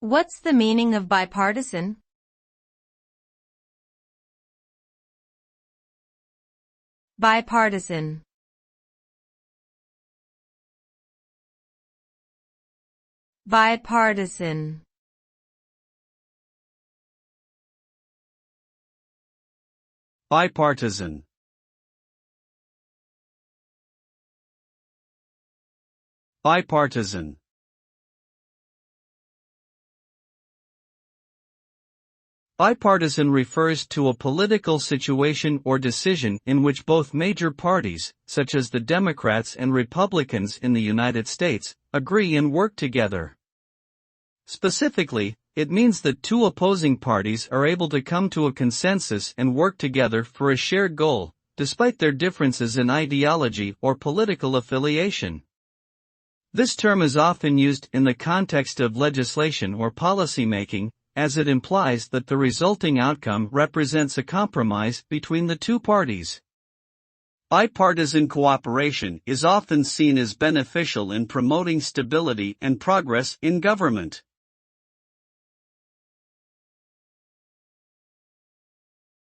What's the meaning of bipartisan? Bipartisan. Bipartisan. Bipartisan. Bipartisan. Bipartisan refers to a political situation or decision in which both major parties, such as the Democrats and Republicans in the United States, agree and work together. Specifically, it means that two opposing parties are able to come to a consensus and work together for a shared goal, despite their differences in ideology or political affiliation. This term is often used in the context of legislation or policymaking, as it implies that the resulting outcome represents a compromise between the two parties. Bipartisan cooperation is often seen as beneficial in promoting stability and progress in government.